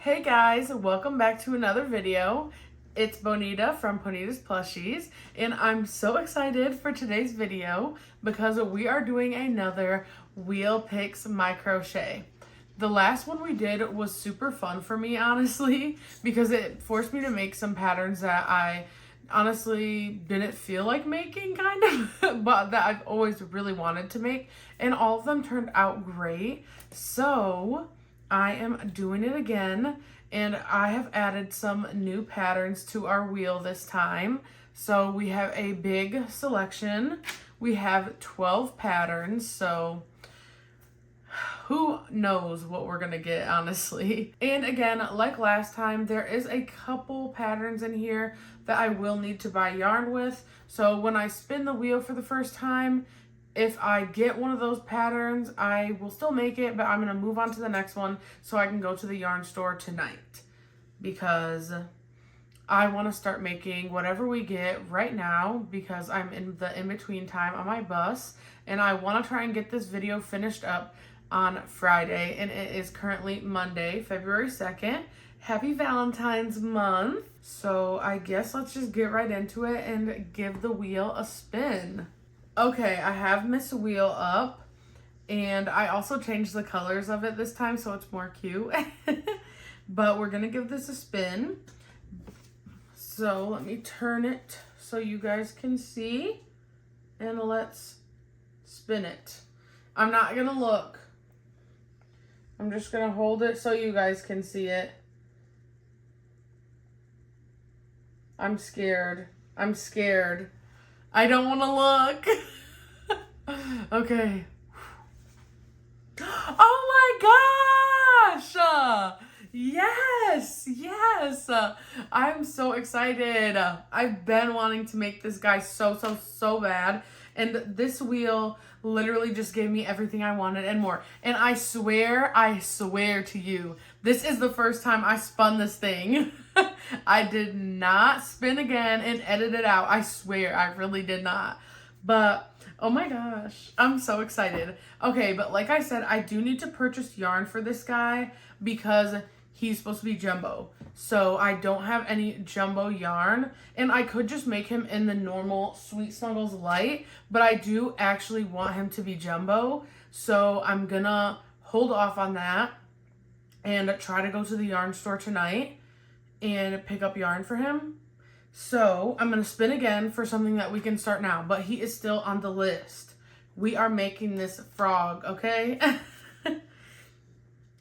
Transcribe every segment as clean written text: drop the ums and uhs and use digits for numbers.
Hey guys, welcome back to another video. It's Bonita from Bonita's Plushies, and I'm so excited for today's video because we are doing another Wheel Picks My Crochet. The last one we did was super fun for me, honestly, because it forced me to make some patterns that I honestly didn't feel like making, kind of, but that I've always really wanted to make, and all of them turned out great. So I am doing it again, and I have added some new patterns to our wheel this time. So we have a big selection. We have 12 patterns, so who knows what we're gonna get, honestly. And again, like last time, there is a couple patterns in here that I will need to buy yarn with. So when I spin the wheel for the first time, if I get one of those patterns, I will still make it, but I'm gonna move on to the next one so I can go to the yarn store tonight, because I want to start making whatever we get right now because I'm in the in-between time on my bus, and I want to try and get this video finished up on Friday, and it is currently Monday, February 2nd. Happy Valentine's month. So I guess let's just get right into it and give the wheel a spin. Okay, I have Miss Wheel up, and I also changed the colors of it this time so it's more cute. But we're gonna give this a spin. So let me turn it so you guys can see, and let's spin it. I'm not gonna look. I'm just gonna hold it so you guys can see it. I'm scared. I'm scared. I don't want to look. Okay. Oh my gosh! Yes! Yes! I'm so excited. I've been wanting to make this guy so bad. And this wheel literally just gave me everything I wanted and more. And I swear to you, this is the first time I spun this thing. I did not spin again and edit it out. I swear, I really did not. But, oh my gosh, I'm so excited. Okay, but like I said, I do need to purchase yarn for this guy because he's supposed to be jumbo. So I don't have any jumbo yarn, and I could just make him in the normal Sweet Snuggles light, but I do actually want him to be jumbo. So I'm gonna hold off on that and try to go to the yarn store tonight and pick up yarn for him. So I'm gonna spin again for something that we can start now, but he is still on the list. We are making this frog, okay?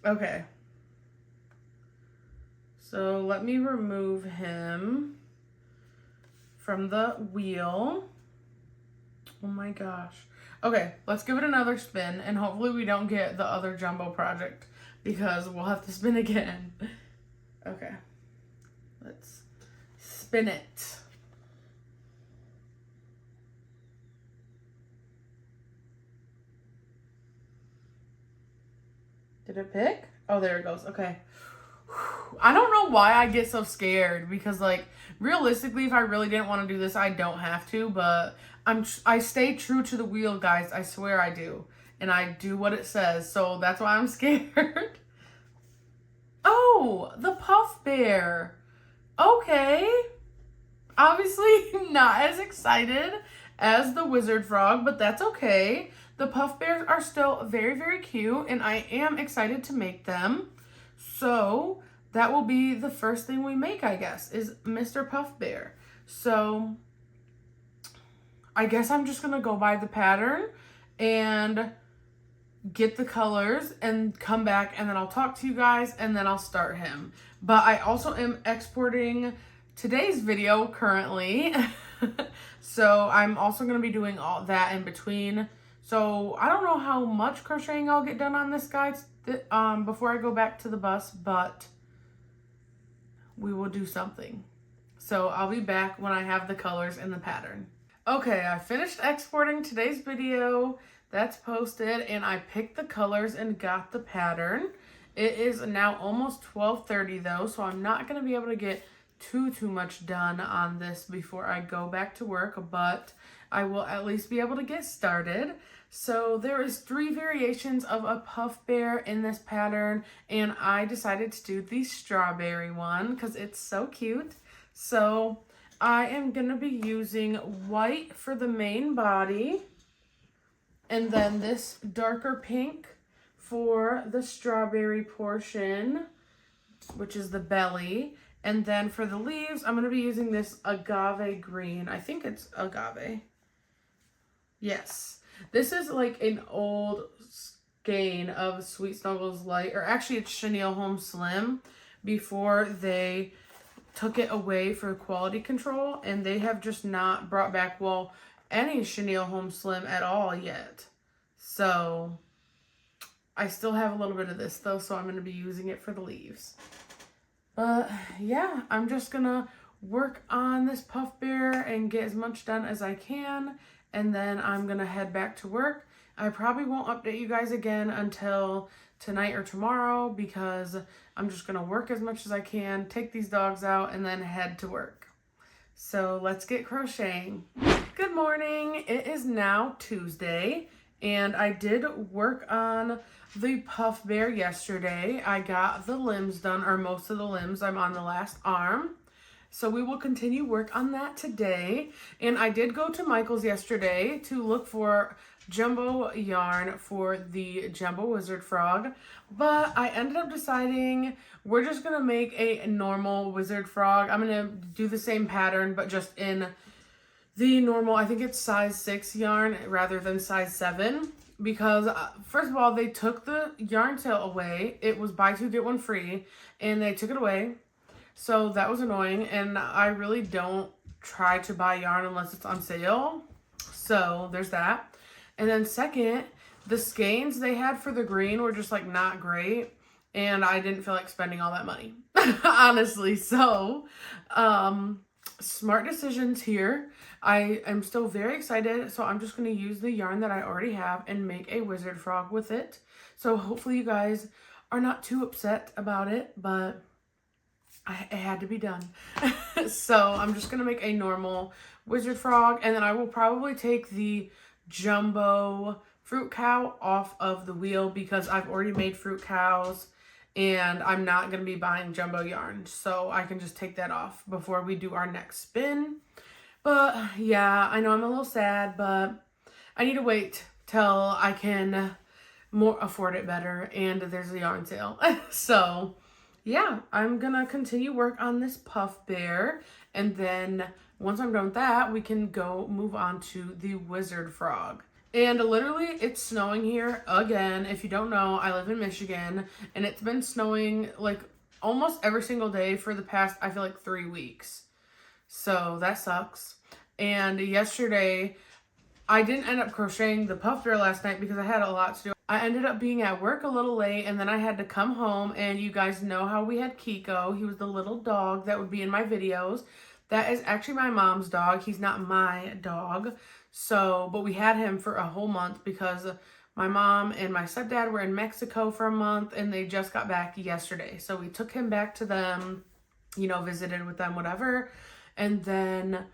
Okay. So let me remove him from the wheel. Oh my gosh. Okay, let's give it another spin, and hopefully we don't get the other jumbo project because we'll have to spin again. Okay, let's spin it. Did it pick? Oh, there it goes. Okay. I don't know why I get so scared because, like, realistically, if I really didn't want to do this, I don't have to, but I stay true to the wheel, guys. I swear I do. And I do what it says, so that's why I'm scared. Oh, the puff bear. Okay. Obviously not as excited as the wizard frog, but that's okay. The puff bears are still very cute, and I am excited to make them. So that will be the first thing we make, I guess, is Mr. Puff Bear. So I guess I'm just going to go by the pattern and get the colors and come back, and then I'll talk to you guys, and then I'll start him. But I also am exporting today's video currently. So I'm also going to be doing all that in between. So I don't know how much crocheting I'll get done on this guy before I go back to the bus, but we will do something. So I'll be back when I have the colors and the pattern. Okay, I finished exporting today's video. That's posted, and I picked the colors and got the pattern. It is now almost 12:30 though, so I'm not going to be able to get too much done on this before I go back to work, but I will at least be able to get started. So there is 3 variations of a puff bear in this pattern, and I decided to do the strawberry one because it's so cute. So I am going to be using white for the main body, and then this darker pink for the strawberry portion, which is the belly. And then for the leaves, I'm going to be using this agave green. I think it's agave. Yes. This is like an old skein of Sweet Snuggles Light, or actually it's Chenille Home Slim, before they took it away for quality control, and they have just not brought back, well, any Chenille Home Slim at all yet. So I still have a little bit of this though, so I'm going to be using it for the leaves. But yeah, I'm just going to work on this puff bear and get as much done as I can, and then I'm going to head back to work. I probably won't update you guys again until tonight or tomorrow because I'm just going to work as much as I can, take these dogs out, and then head to work. So let's get crocheting. Good morning. It is now Tuesday, and I did work on the puff bear yesterday. I got the limbs done, or most of the limbs. I'm on the last arm. So we will continue work on that today. And I did go to Michael's yesterday to look for jumbo yarn for the jumbo wizard frog, but I ended up deciding we're just gonna make a normal wizard frog. I'm gonna do the same pattern, but just in the normal, I think it's size 6 yarn rather than size 7, because first of all, they took the yarn sale away. It was buy 2 get 1 free, and they took it away. So that was annoying, and I really don't try to buy yarn unless it's on sale. So there's that. And then second, the skeins they had for the green were just like not great, and I didn't feel like spending all that money, honestly. So smart decisions here. I am still very excited, so I'm just going to use the yarn that I already have and make a wizard frog with it. So hopefully you guys are not too upset about it, but it had to be done. So I'm just going to make a normal wizard frog, and then I will probably take the jumbo fruit cow off of the wheel because I've already made fruit cows, and I'm not going to be buying jumbo yarn. So I can just take that off before we do our next spin. But yeah, I know I'm a little sad, but I need to wait till I can afford it better, and there's a yarn sale. So yeah, I'm gonna continue work on this puff bear, and then once I'm done with that, we can move on to the wizard frog. And literally, it's snowing here again. If you don't know, I live in Michigan, and it's been snowing like almost every single day for the past, I feel like 3 weeks. So that sucks. And yesterday, I didn't end up crocheting the puff bear last night because I had a lot to do. I ended up being at work a little late, and then I had to come home, and you guys know how we had Kiko. He was the little dog that would be in my videos. That is actually my mom's dog. He's not my dog. So, but we had him for a whole month because my mom and my stepdad were in Mexico for a month, and they just got back yesterday. So we took him back to them, you know, visited with them, whatever. And then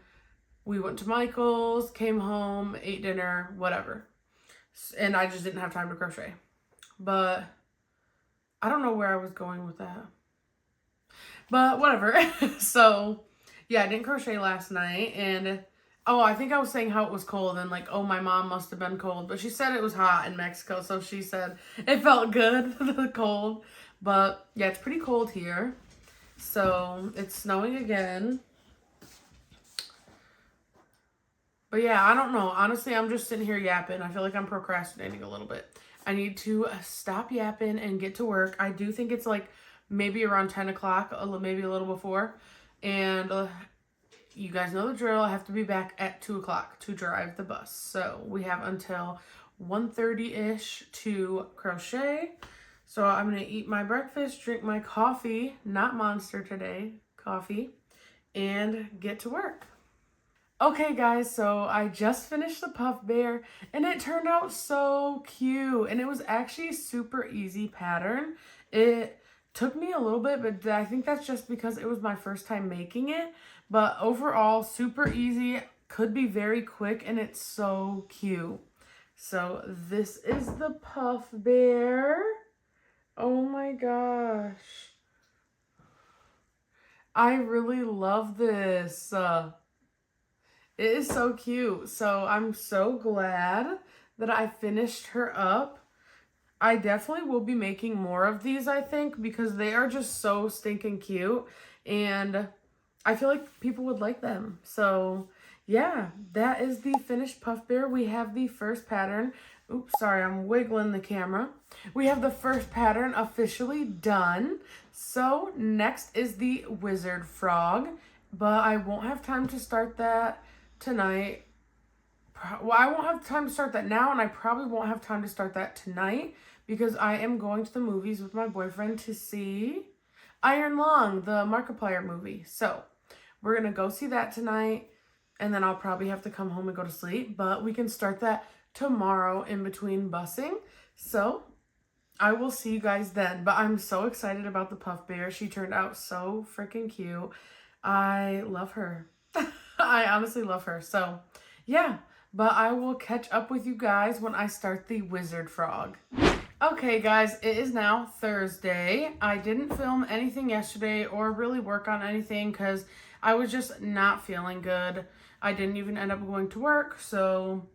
we went to Michael's, came home, ate dinner, whatever. And I just didn't have time to crochet. But I don't know where I was going with that. But whatever. So yeah, I didn't crochet last night. And oh, I think I was saying how it was cold, and like, oh, my mom must have been cold. But she said it was hot in Mexico. So she said it felt good, the cold. But yeah, it's pretty cold here. So it's snowing again. But yeah, I don't know. Honestly, I'm just sitting here yapping. I feel like I'm procrastinating a little bit. I need to stop yapping and get to work. I do think it's like maybe around 10 o'clock, maybe a little before. And you guys know the drill. I have to be back at 2 o'clock to drive the bus. So we have until 1:30-ish to crochet. So I'm going to eat my breakfast, drink my coffee, not Monster today, coffee, and get to work. Okay guys, so I just finished the puff bear, and it turned out so cute, and it was actually a super easy pattern. It took me a little bit, but I think that's just because it was my first time making it, but overall super easy. could be very quick, and it's so cute. So this is the puff bear. Oh my gosh. I really love this. It is so cute. So I'm so glad that I finished her up. I definitely will be making more of these, I think, because they are just so stinking cute. And I feel like people would like them. So yeah, that is the finished puff bear. We have the first pattern. Oops, sorry, I'm wiggling the camera. We have the first pattern officially done. So next is the wizard frog, but I won't have time to start that tonight. Well, I won't have time to start that now, and I probably won't have time to start that tonight because I am going to the movies with my boyfriend to see Iron Lung, the Markiplier movie. So we're going to go see that tonight, and then I'll probably have to come home and go to sleep, but we can start that tomorrow in between busing. So I will see you guys then, but I'm so excited about the puff bear. She turned out so freaking cute. I love her. I honestly love her. So yeah, but I will catch up with you guys when I start the wizard frog. Okay guys, it is now Thursday. I didn't film anything yesterday or really work on anything because I was just not feeling good. I didn't even end up going to work, so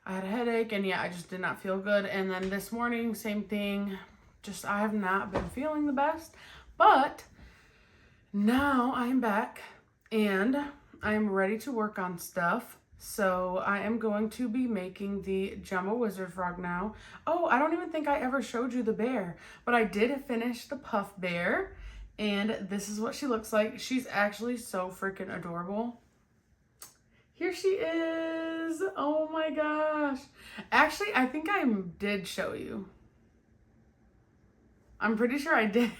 I had a headache, and yeah, I just did not feel good. And then this morning, same thing. Just, I have not been feeling the best, but now I am back and I am ready to work on stuff. So I am going to be making the Jumbo Wizard Frog now. Oh, I don't even think I ever showed you the bear, but I did finish the puff bear, and this is what she looks like. She's actually so freaking adorable. Here she is. Oh my gosh. Actually, I think I did show you. I'm pretty sure I did.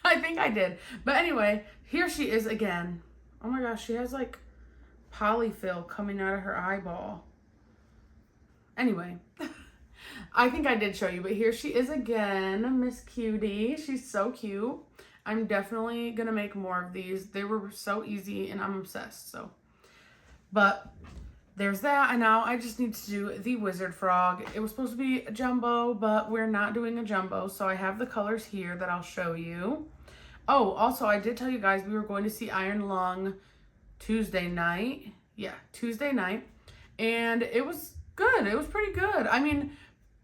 I think I did. But anyway, here she is again. Oh my gosh, she has like polyfill coming out of her eyeball. Anyway, I think I did show you, but here she is again, Miss Cutie. She's so cute. I'm definitely gonna make more of these. They were so easy and I'm obsessed, so. But there's that, and now I just need to do the wizard frog. It was supposed to be a jumbo, but we're not doing a jumbo, so I have the colors here that I'll show you. Oh, also, I did tell you guys we were going to see Iron Lung Tuesday night. Yeah, Tuesday night. And it was good. It was pretty good. I mean,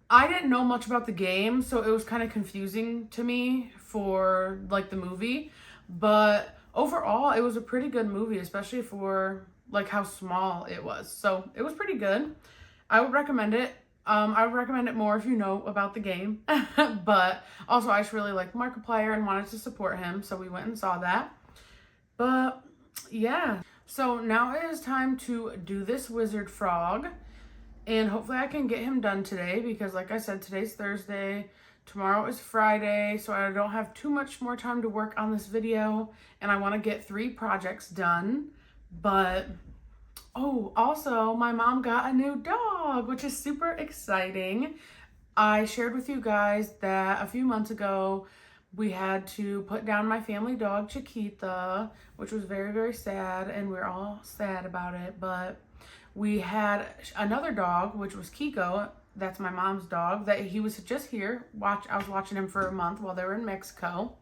I didn't know much about the game, so it was kind of confusing to me for, like, the movie. But overall, it was a pretty good movie, especially for, like, how small it was. So it was pretty good. I would recommend it. I would recommend it more if you know about the game. But also, I just really like Markiplier and wanted to support him, so we went and saw that. But yeah, so now it is time to do this wizard frog, and hopefully I can get him done today because, like I said, today's Thursday, tomorrow is Friday, so I don't have too much more time to work on this video, and I want to get 3 projects done. But oh, also my mom got a new dog, which is super exciting. I shared with you guys that a few months ago we had to put down my family dog Chiquita, which was very, very sad, and we're all sad about it. But we had another dog, which was Kiko. That's my mom's dog. That he was just here. I was watching him for a month while they were in Mexico.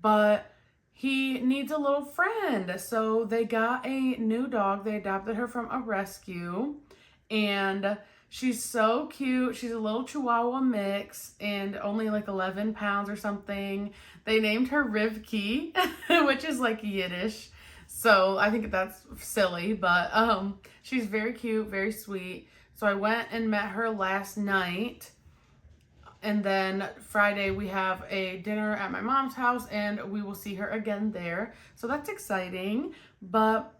But he needs a little friend. So they got a new dog. They adopted her from a rescue. And she's so cute. She's a little Chihuahua mix and only like 11 pounds or something. They named her Rivki, which is like Yiddish. So I think that's silly, but she's very cute, very sweet. So I went and met her last night. And then Friday we have a dinner at my mom's house and we will see her again there. So that's exciting. But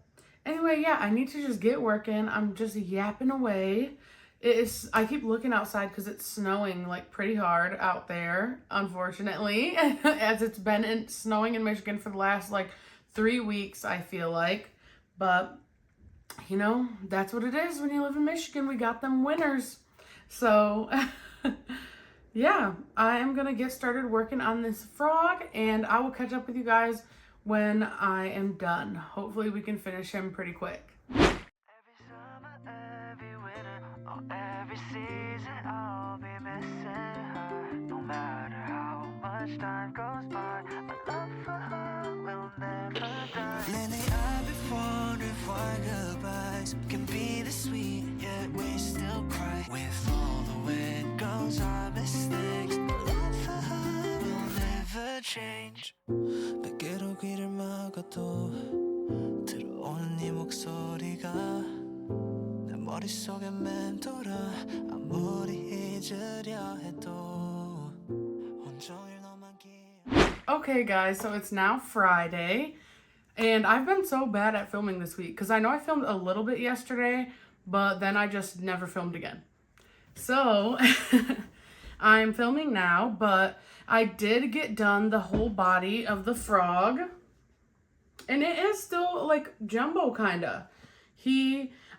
anyway, yeah, I need to just get working. I'm just yapping away. I keep looking outside because it's snowing like pretty hard out there, unfortunately, as it's been snowing in Michigan for the last like 3 weeks, I feel like. But, you know, that's what it is when you live in Michigan. We got them winters. So, yeah, I am going to get started working on this frog, and I will catch up with you guys when I am done. Hopefully we can finish him pretty quick. Every every season I'll be missing her. No matter how much time goes by, my love for her will never die. Lately I've been wondering why goodbyes can be this sweet, yet we still cry. With all the way it goes, our mistakes, my love for her will never change. 베개로 귀를 막아도 들어오는 네 목소리가 내 머릿속에 맴돌아. 아무리 잊으려 해도 온종일 너만 기억. Okay guys, so it's now Friday, and I've been so bad at filming this week because I know I filmed a little bit yesterday, but then I just never filmed again. So I'm filming now, but I did get done the whole body of the frog, and it is still like jumbo kinda.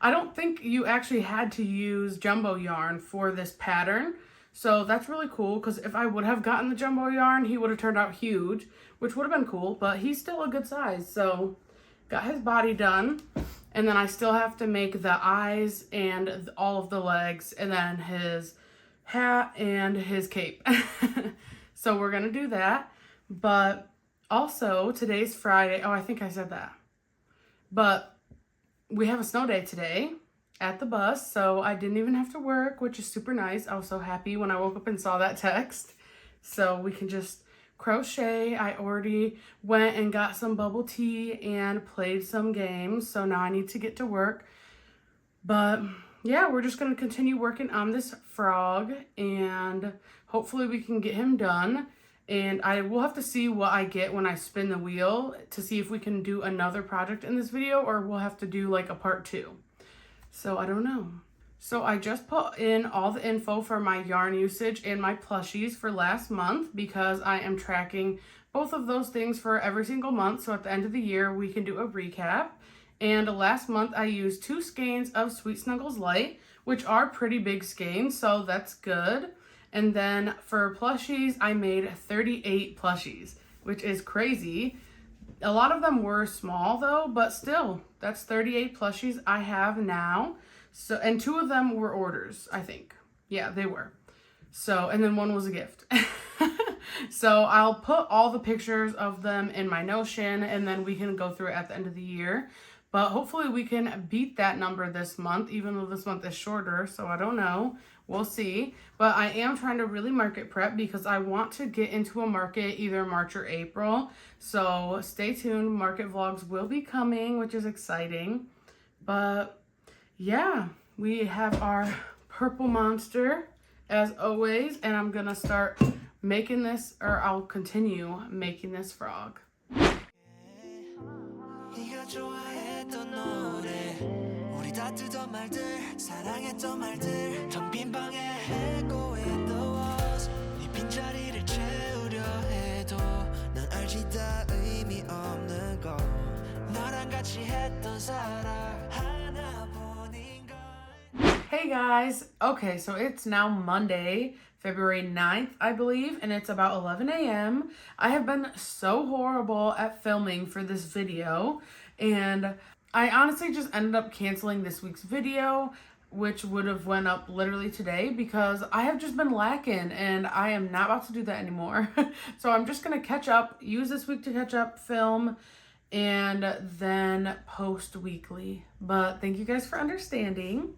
I don't think you actually had to use jumbo yarn for this pattern, so that's really cool because if I would have gotten the jumbo yarn, he would have turned out huge, which would have been cool, but he's still a good size. So got his body done, and then I still have to make the eyes and all of the legs, and then his hat and his cape. So we're gonna do that. But also today's Friday. Oh, I think I said that. But we have a snow day today at the bus, so I didn't even have to work, which is super nice. I was so happy when I woke up and saw that text. So we can just crochet. I already went and got some bubble tea and played some games, so now I need to get to work. But yeah, we're just going to continue working on this frog, and hopefully we can get him done. And I will have to see what I get when I spin the wheel to see if we can do another project in this video, or we'll have to do like a part 2. So I don't know. So I just put in all the info for my yarn usage and my plushies for last month because I am tracking both of those things for every single month. So at the end of the year, we can do a recap. And last month I used 2 skeins of Sweet Snuggles Light, which are pretty big skeins, so that's good. And then for plushies, I made 38 plushies, which is crazy. A lot of them were small though, but still, that's 38 plushies I have now. So, and 2 of them were orders, I think. Yeah, they were. So, and then 1 was a gift. So I'll put all the pictures of them in my Notion, and then we can go through it at the end of the year. But hopefully we can beat that number this month, even though this month is shorter, so I don't know. We'll see. But I am trying to really market prep because I want to get into a market either March or April. So stay tuned. Market vlogs will be coming, which is exciting. But yeah, we have our purple monster as always, and I'm gonna start making this, or I'll continue making this frog. 좋아했던 노래 우리 다투던 말들 사랑했던 말들 텅 빈 방에 echo in the walls 네 빈자리를 채우려 해도 난 알지 다 의미 없는 거 너랑 같이 했던 사랑 하나뿐인 걸. Hey guys, okay, so it's now Monday, February 9th, I believe, and it's about 11 a.m. I have been so horrible at filming for this video, and I honestly just ended up canceling this week's video, which would have went up literally today, because I have just been lacking, and I am not about to do that anymore. So I'm just going to catch up, use this week to catch up, film, and then post weekly. But thank you guys for understanding.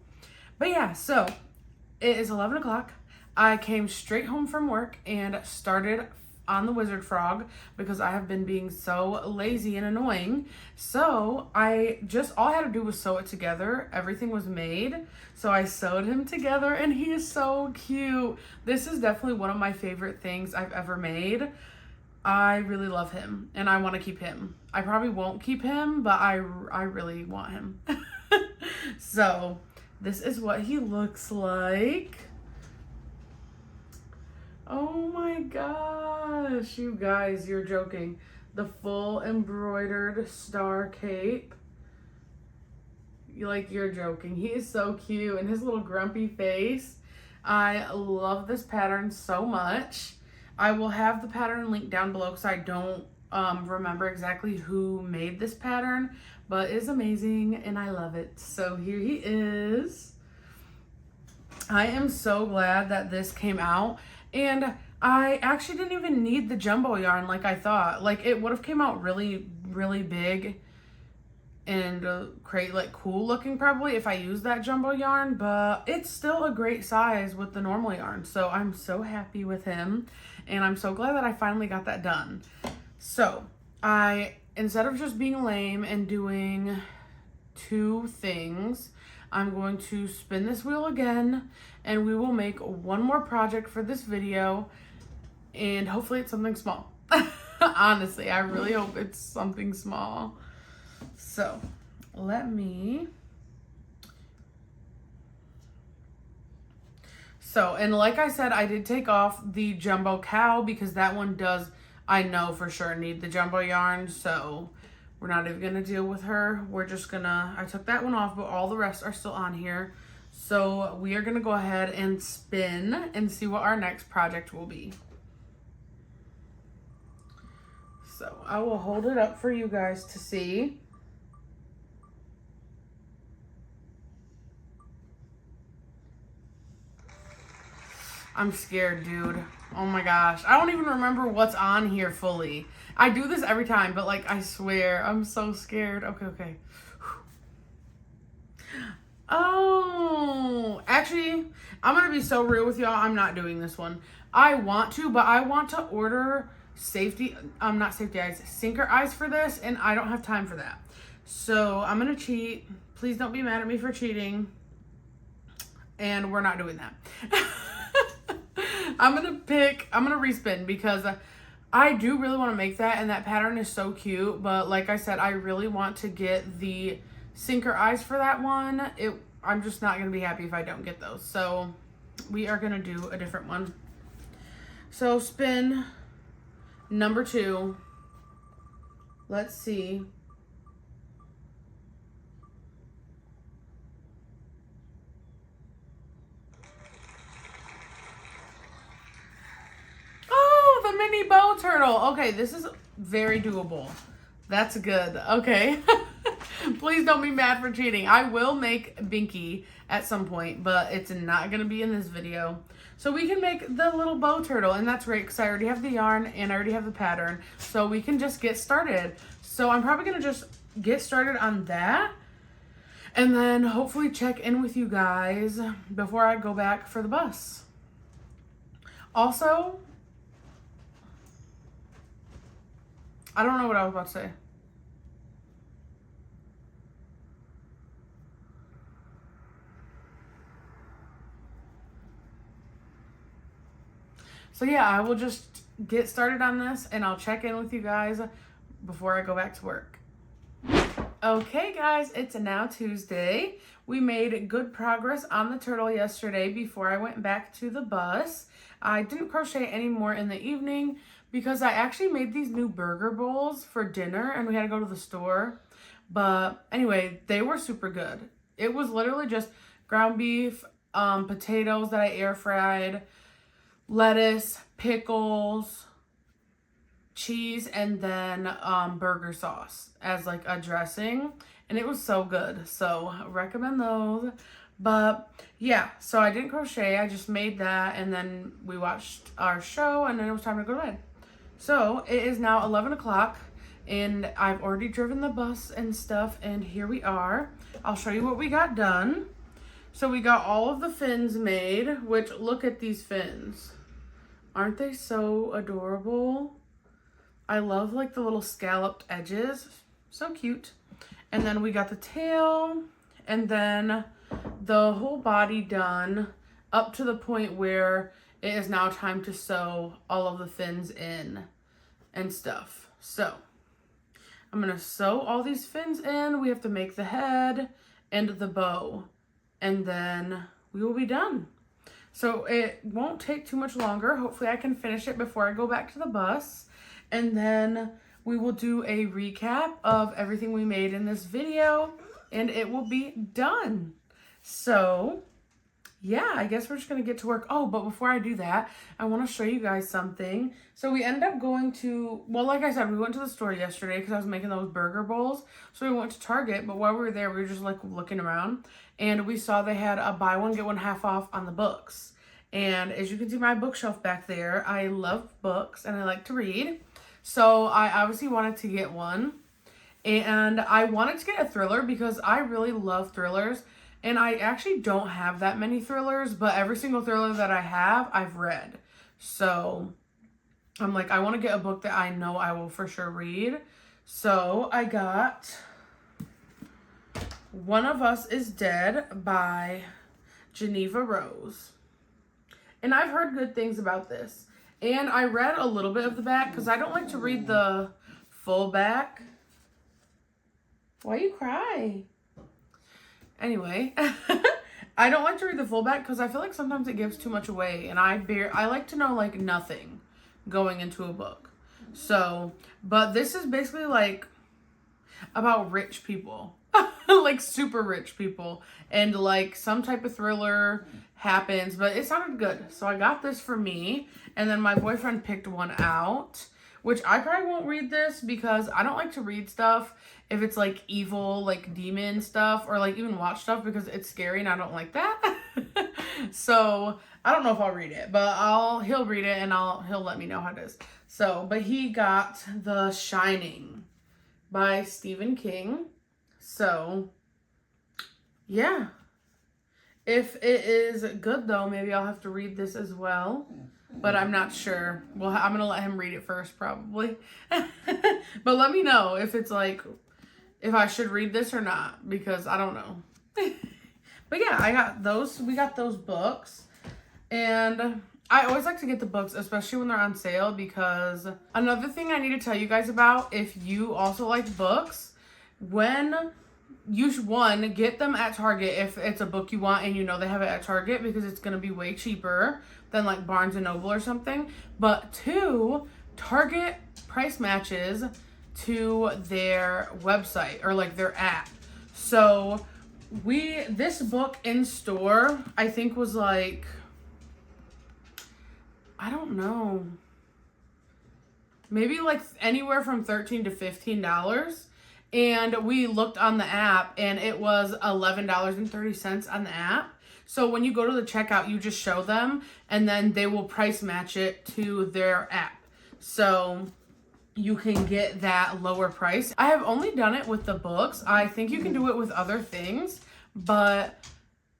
But yeah, so it is 11 o'clock. I came straight home from work and started on the wizard frog because I have been being so lazy and annoying. So all I had to do was sew it together. Everything was made. So I sewed him together, and he is so cute. This is definitely one of my favorite things I've ever made. I really love him, and I want to keep him. I probably won't keep him, but I really want him. So this is what he looks like. Oh my gosh, you guys, you're joking. The full embroidered star cape. You're joking. He is so cute, and his little grumpy face. I love this pattern so much. I will have the pattern linked down below because I don't remember exactly who made this pattern, but it is amazing and I love it. So here he is. I am so glad that this came out, and I actually didn't even need the jumbo yarn like I thought. Like, it would have came out really, really big and create like cool looking probably if I used that jumbo yarn, but it's still a great size with the normal yarn. So I'm so happy with him, and I'm so glad that I finally got that done. So instead of just being lame and doing 2 things, I'm going to spin this wheel again, and we will make one more project for this video, and hopefully it's something small. Honestly, I really hope it's something small. So let me, and like I said, I did take off the jumbo cow because that one does, I know for sure, need the jumbo yarn. So we're not even gonna deal with her. We're just gonna, I took that one off, but all the rest are still on here. So we are gonna go ahead and spin and see what our next project will be. So I will hold it up for you guys to see. I'm scared, dude. Oh my gosh. I don't even remember what's on here fully. I do this every time, but like, I swear, I'm so scared. Okay. Oh, actually, I'm gonna be so real with y'all. I'm not doing this one. I want to, but I want to order not safety eyes, sinker eyes for this, and I don't have time for that. So I'm gonna cheat. Please don't be mad at me for cheating. And we're not doing that. I'm gonna respin because I do really want to make that, and that pattern is so cute, but like I said, I really want to get the sinker eyes for that one. I'm just not gonna be happy if I don't get those. So we are gonna do a different one. So spin number 2. Let's see. The mini bow turtle. Okay, this is very doable. That's good. Okay. Please don't be mad for cheating. I will make Binky at some point, but it's not going to be in this video. So we can make the little bow turtle, and that's great because I already have the yarn and I already have the pattern. So we can just get started. So I'm probably going to just get started on that, and then hopefully check in with you guys before I go back for the bus. Also, I don't know what I was about to say. So yeah, I will just get started on this, and I'll check in with you guys before I go back to work. Okay guys, it's now Tuesday. We made good progress on the turtle yesterday before I went back to the bus. I didn't crochet anymore in the evening because I actually made these new burger bowls for dinner, and we had to go to the store. But anyway, they were super good. It was literally just ground beef, potatoes that I air fried, lettuce, pickles, cheese, and then burger sauce as like a dressing, and it was so good. So recommend those. But yeah, so I didn't crochet, I just made that, and then we watched our show, and then it was time to go to bed. So it is now 11 o'clock, and I've already driven the bus and stuff, and here we are. I'll show you what we got done. So we got all of the fins made, which, look at these fins. Aren't they so adorable? I love like the little scalloped edges. So cute. And then we got the tail, and then the whole body done up to the point where it is now time to sew all of the fins in and stuff. So I'm gonna sew all these fins in. We have to make the head and the bow, and then we will be done. So it won't take too much longer. Hopefully I can finish it before I go back to the bus, and then we will do a recap of everything we made in this video, and it will be done. So yeah, I guess we're just gonna get to work. Oh, but before I do that, I want to show you guys something. So we ended up going to, well, like I said, we went to the store yesterday because I was making those burger bowls. So we went to Target, but while we were there, we were just like looking around, and we saw they had a buy one get one half off on the books. And as you can see my bookshelf back there, I love books and I like to read. So I obviously wanted to get one. And I wanted to get a thriller because I really love thrillers. And I actually don't have that many thrillers, but every single thriller that I have, I've read. So I'm like, I want to get a book that I know I will for sure read. So I got One of Us is Dead by Geneva Rose. And I've heard good things about this. And I read a little bit of the back because I don't like to read the full back. Why you cry? Anyway, I don't like to read the full back because I feel like sometimes it gives too much away. And I like to know like nothing going into a book. So, but this is basically like about rich people. Like super rich people. And like some type of thriller happens, but it sounded good. So I got this for me, and then my boyfriend picked one out, which I probably won't read this because I don't like to read stuff if it's like evil, like demon stuff, or like even watch stuff because it's scary and I don't like that. So I don't know if I'll read it, but he'll read it and he'll let me know how it is. So, but he got The Shining by Stephen King. So yeah. If it is good, though, maybe I'll have to read this as well. But I'm not sure. Well, I'm going to let him read it first, probably. But let me know if it's like, if I should read this or not. Because I don't know. But yeah, I got those. We got those books. And I always like to get the books, especially when they're on sale. Because another thing I need to tell you guys about, if you also like books, when you should, one, get them at Target if it's a book you want and you know they have it at Target because it's going to be way cheaper than like Barnes & Noble or something. But two, Target price matches to their website or like their app. So this book in store, I think was like, I don't know, maybe like anywhere from $13 to $15. And we looked on the app and it was $11.30 on the app. So when you go to the checkout, you just show them and then they will price match it to their app. So you can get that lower price. I have only done it with the books. I think you can do it with other things, but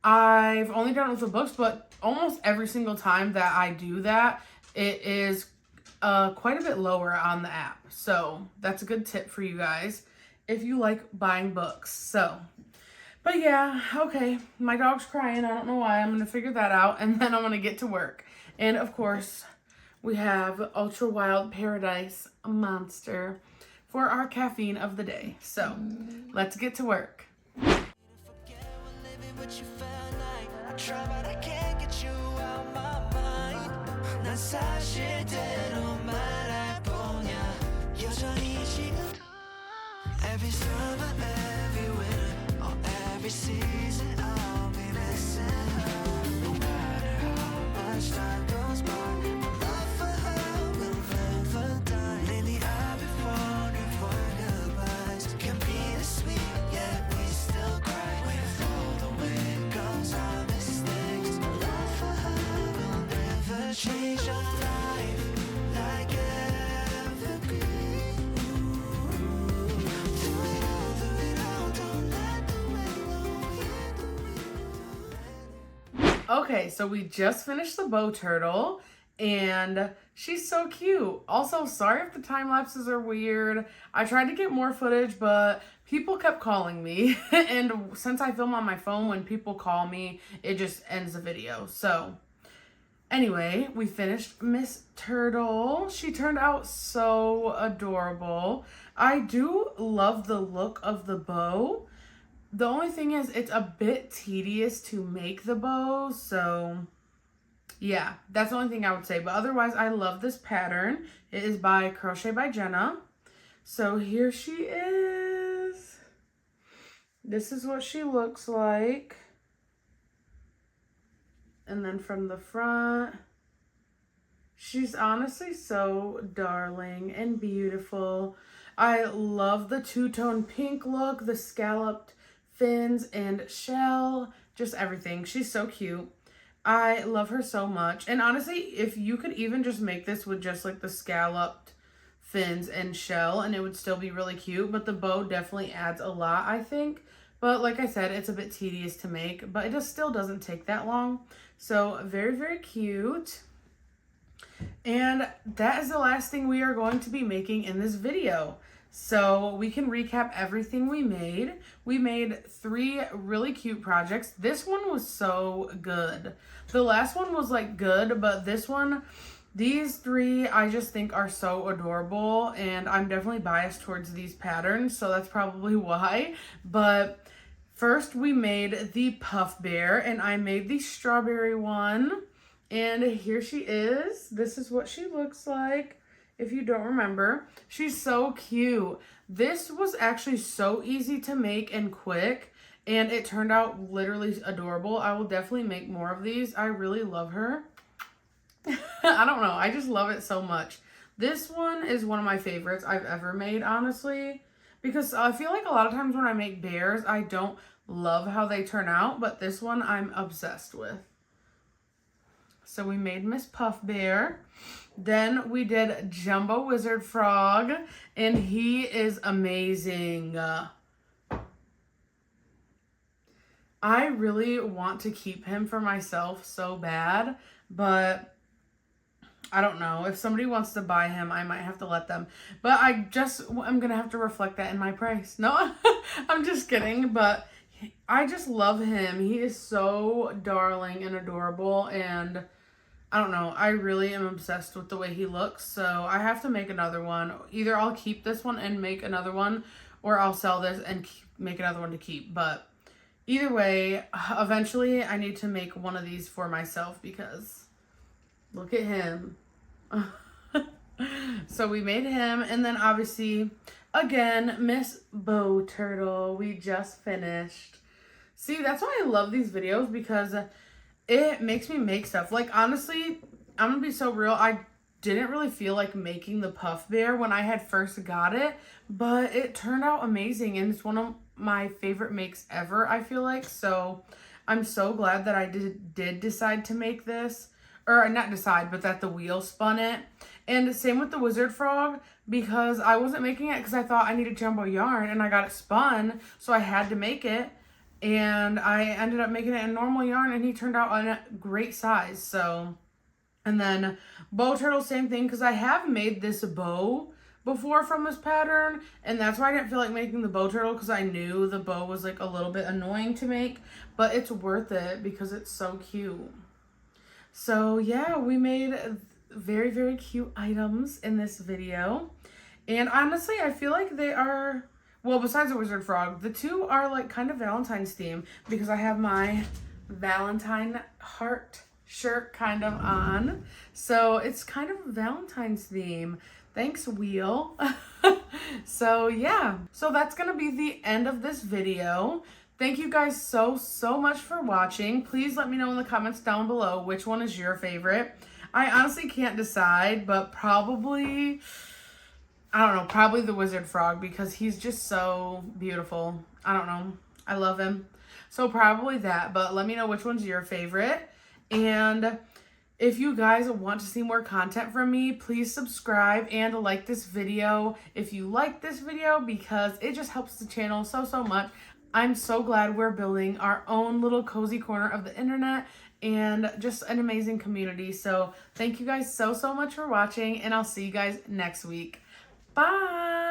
I've only done it with the books, but almost every single time that I do that, it is quite a bit lower on the app. So that's a good tip for you guys if you like buying books. So, but yeah, okay. My dog's crying. I don't know why. I'm going to figure that out, and then I'm going to get to work. And of course, we have Ultra Wild Paradise Monster for our caffeine of the day. So, let's get to work. Every summer, every winter, or every season, I'll be missing her. No matter how much time goes by, my love for her will never die. Lately I've been wondering if our goodbyes can be this sweet, yet we still cry. With all the way goes our mistakes, my love for her will never change. Our life like evergreen. Okay, so we just finished the bow turtle, and she's so cute. Also, sorry if the time lapses are weird. I tried to get more footage, but people kept calling me, and since I film on my phone, when people call me, it just ends the video. So, anyway, we finished Miss Turtle. She turned out so adorable. I do love the look of the bow. The only thing is it's a bit tedious to make the bow, so yeah, that's the only thing I would say. But otherwise, I love this pattern. It is by Crochet by Jenna. So here she is. This is what she looks like. And then from the front, she's honestly so darling and beautiful. I love the two-tone pink look, the scalloped fins and shell, just everything. She's so cute. I love her so much. And honestly, if you could even just make this with just like the scalloped fins and shell, and it would still be really cute, but the bow definitely adds a lot, I think. But like I said, it's a bit tedious to make, but it just still doesn't take that long. So very, very cute. And that is the last thing we are going to be making in this video. So we can recap everything we made. We made 3 really cute projects. This one was so good. The last one was like good, but this one, these 3 I just think are so adorable, and I'm definitely biased towards these patterns, so that's probably why. But first we made the puff bear, and I made the strawberry one. And here she is. This is what she looks like. If you don't remember, she's so cute. This was actually so easy to make and quick, and it turned out literally adorable. I will definitely make more of these. I really love her. I don't know. I just love it so much. This one is one of my favorites I've ever made, honestly, because I feel like a lot of times when I make bears, I don't love how they turn out, but this one I'm obsessed with. So we made Miss Puff Bear. Then we did Jumbo Wizard Frog, and he is amazing. I really want to keep him for myself so bad, but I don't know. If somebody wants to buy him, I might have to let them. But I'm going to have to reflect that in my price. No, I'm just kidding, but I just love him. He is so darling and adorable, and I don't know. I really am obsessed with the way he looks, so I have to make another one. Either I'll keep this one and make another one, or I'll sell this and make another one to keep. But either way, eventually I need to make one of these for myself because look at him. So we made him, and then obviously, again, Miss Bow Turtle. We just finished. See, that's why I love these videos, because it makes me make stuff. Like, honestly, I'm gonna be so real. I didn't really feel like making the puff bear when I had first got it, but it turned out amazing, and it's one of my favorite makes ever, I feel like. So I'm so glad that I did decide to make this, or not decide, but that the wheel spun it. And same with the wizard frog, because I wasn't making it because I thought I needed jumbo yarn, and I got it spun, so I had to make it. And I ended up making it in normal yarn, and he turned out a great size. So, and then bow turtle, same thing, because I have made this bow before from this pattern, and that's why I didn't feel like making the bow turtle, because I knew the bow was like a little bit annoying to make, but it's worth it because it's so cute. So yeah, we made very, very cute items in this video, and honestly, I feel like they are, well, besides the wizard frog, the 2 are like kind of Valentine's theme, because I have my Valentine heart shirt kind of on. So it's kind of a Valentine's theme. Thanks, wheel. So yeah, so that's gonna be the end of this video. Thank you guys so much for watching. Please let me know in the comments down below which one is your favorite. I honestly can't decide, but probably, I don't know, probably the wizard frog, because he's just so beautiful. I don't know. I love him. So probably that, but let me know which one's your favorite. And if you guys want to see more content from me, please subscribe and like this video if you like this video, because it just helps the channel so much. I'm so glad we're building our own little cozy corner of the internet and just an amazing community. So thank you guys so much for watching, and I'll see you guys next week. Bye!